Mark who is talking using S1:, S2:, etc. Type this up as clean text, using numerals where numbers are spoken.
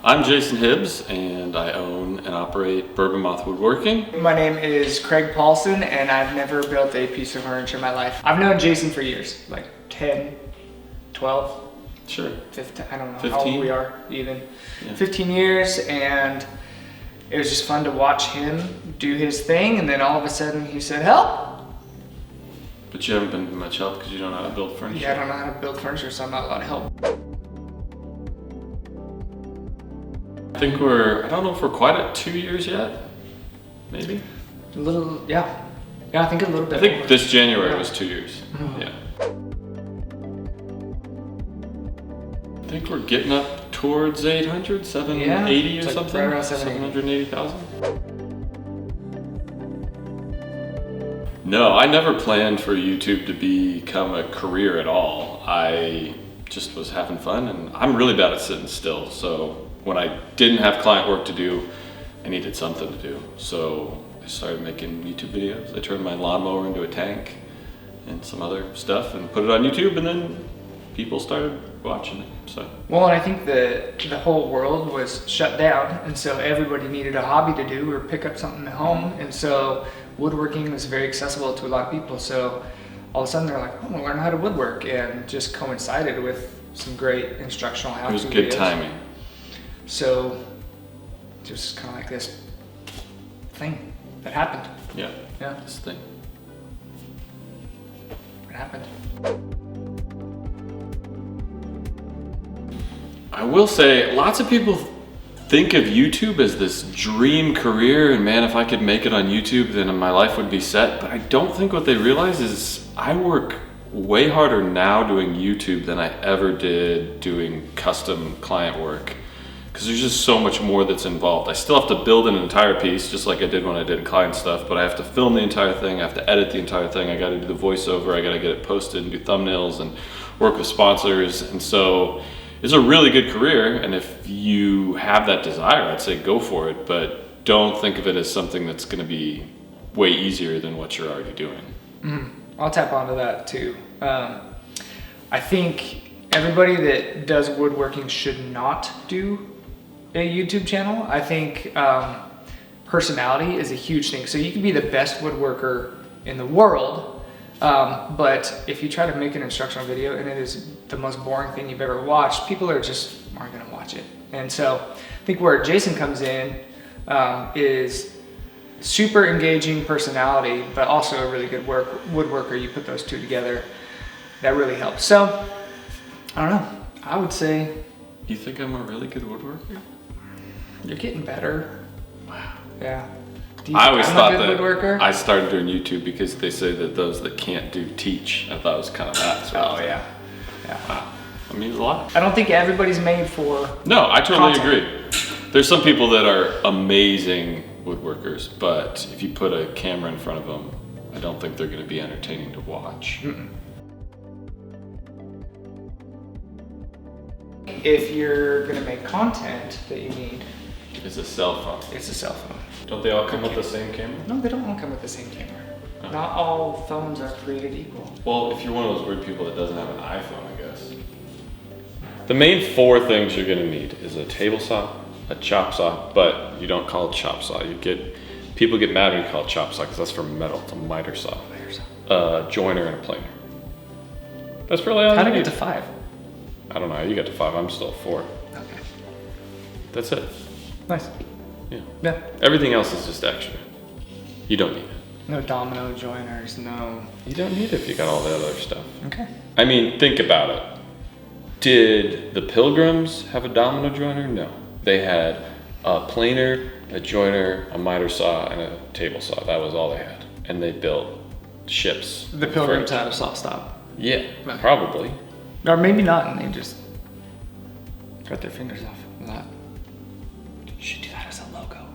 S1: I'm Jason Hibbs, and I own and operate Bourbon Moth Woodworking.
S2: My name is Craig Paulsen, and I've never built a piece of furniture in my life. I've known Jason for years, like 10, 12,
S1: Sure.
S2: 15, I don't know
S1: 15?
S2: how old we are even.
S1: Yeah.
S2: 15 years, and it was just fun to watch him do his thing, and then all of a sudden he said, help!
S1: But you haven't been much help because you don't know how to build furniture.
S2: Yeah, I don't know how to build furniture, so I'm not a lot of help.
S1: I think I don't know if we're quite at 2 years yet, maybe?
S2: A little, yeah. Yeah, I think a little bit
S1: I think
S2: more.
S1: this January was 2 years, yeah. I think we're getting up towards 800, 780 or
S2: like
S1: something?
S2: right around 780.
S1: 780,000? No, I never planned for YouTube to become a career at all. I just was having fun, and I'm really bad at sitting still, so when I didn't have client work to do, I needed something to do. So I started making YouTube videos. I turned my lawnmower into a tank and some other stuff and put it on YouTube, and then people started watching it. So.
S2: Well, and I think the whole world was shut down, and so everybody needed a hobby to do or pick up something at home, and so woodworking was very accessible to a lot of people. So all of a sudden they're like, I want to learn how to woodwork, and just coincided with some great instructional how-to videos.
S1: It was good timing.
S2: So just kind of like this thing that happened.
S1: Yeah,
S2: Yeah,
S1: this thing.
S2: it happened.
S1: I will say, lots of people think of YouTube as this dream career, and man, if I could make it on YouTube, then my life would be set. But I don't think what they realize is I work way harder now doing YouTube than I ever did doing custom client work. Because there's just so much more that's involved. I still have to build an entire piece, just like I did when I did client stuff, but I have to film the entire thing, I have to edit the entire thing, I gotta do the voiceover, I gotta get it posted and do thumbnails and work with sponsors. And so it's a really good career, and if you have that desire, I'd say go for it, but don't think of it as something that's gonna be way easier than what you're already doing.
S2: I'll tap onto that too. I think everybody that does woodworking should not do a YouTube channel. I think personality is a huge thing. So you can be the best woodworker in the world, but if you try to make an instructional video and it is the most boring thing you've ever watched, people aren't gonna watch it. And so I think where Jason comes in is super engaging personality, but also a really good woodworker. You put those two together, that really helps. So I don't know, I would say.
S1: You think I'm a really good woodworker?
S2: You're getting better.
S1: Wow.
S2: Yeah.
S1: I always thought that
S2: woodworker?
S1: I started doing YouTube because they say that those that can't do teach. I thought it was kind of that sort of thing.
S2: Yeah.
S1: Wow. That means a lot.
S2: I don't think everybody's made for
S1: No, I totally
S2: content.
S1: agree. There's some people that are amazing woodworkers, but if you put a camera in front of them, I don't think they're going to be entertaining to watch.
S2: If you're gonna make content that you need,
S1: It's a cell phone.
S2: it's a cell phone.
S1: Don't they all come with the same camera?
S2: No, they don't all come with the same camera.
S1: Oh.
S2: Not all phones are created equal.
S1: Well, if you're one of those weird people that doesn't have an iPhone, I guess. The main four things you're going to need is a table saw, a chop saw, but you don't call it chop saw. People get mad when you call it chop saw because that's for metal. It's a miter saw. A joiner and a planer. That's really all
S2: How
S1: you
S2: to
S1: need.
S2: get to 5?
S1: I don't know how you got to 5. I'm still at 4.
S2: Okay.
S1: That's it.
S2: Nice.
S1: Yeah.
S2: Yeah.
S1: Everything else is just extra. You don't need it.
S2: No domino joiners, no.
S1: You don't need it if you got all the other stuff.
S2: Okay.
S1: I mean, think about it. Did the Pilgrims have a domino joiner? No. They had a planer, a joiner, a miter saw, and a table saw. That was all they had. And they built ships.
S2: The Pilgrims had a saw stop.
S1: Yeah,
S2: Okay.
S1: probably.
S2: Or maybe not, and they just cut their fingers off with that. You should do that as a logo.